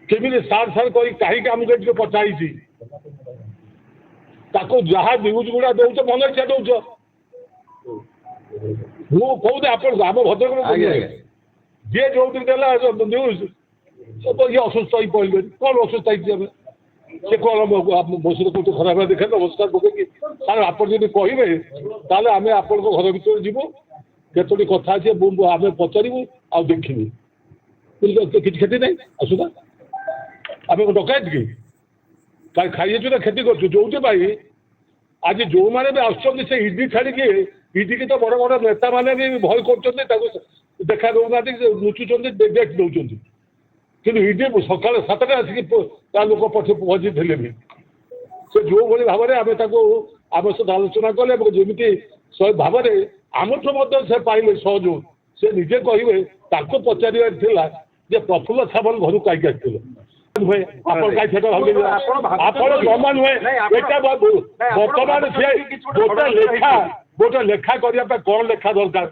केमी सार सार कहीं आमको पचाई ताको जहाँ न्यूज गुड़ा दौच मन इच्छा दौच मुझे आप भद्रक जे जो दिन न्यूज ये असुस्थ ही पड़े कौन असुस्थ है से कौन मो सहित कौट खराब देखे नमस्कार पकड़े सार आप कहे ताले आम आप घर भर जीवु केतोटी कथा अच्छे आम पचारू आ देखू किसी क्षति ना असुधा आम डकायत कि खाई ना क्षति कर जो आज जो मैंने भी आसुच्च से ईडी छाड़ी ईडी की तो बड़ बड़ नेता मैंने भी भय कर देखा दौना लुचुंट डेट दौरान कि ईडी सका 7टा आसिक लोक पछे पहुँची थे भी से जो भाई भाव में आम सहित आलोचना कले जमी भाव में आमठू से पाइले सहयोग से निजे कहे पचार प्रफुल्ल सामल घर कहीं आसते जमा नुहे बर्तमान गोटे लेखा करने कौन लेखा दरकार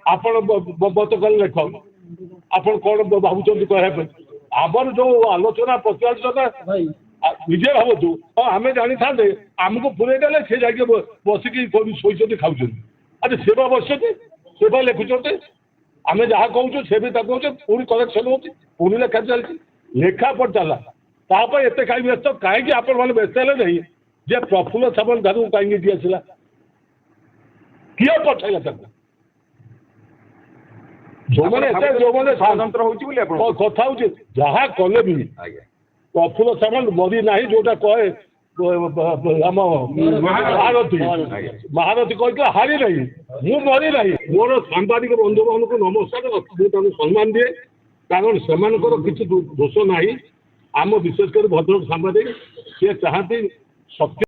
आप मत कल लेख आप कौन भावुं कहने आमर जो आलोचना पचार निजे भावतु आम जानी था आमको पूरे देले से जाके बसिकी शोचते खाऊँ अरे से बसुँच से लिखुंट आम जहाँ कहूँ से भी कहते पुणी करेक्शन हो पुणी लेखा चलती लेखा पर चला तापर एत कहीं व्यस्त कहीं आपण मैंने व्यस्त है नहीं जे प्रफुल्ल सामल घर कहीं डी आसला किए पठेला जो मैंने जो कथा हूँ जहाँ कले भी प्रफुल्ल सामल मरी ना जोटा कहे आम महारथी महारथी कह हारी नहीं मु मरी ना मोर सांबादिक बंधु मान को नमस्कार मुझे सम्मान दिए कारण से किसी दोष ना आम विशेषकर भद्रक सांबादिक सी चाहती सत्य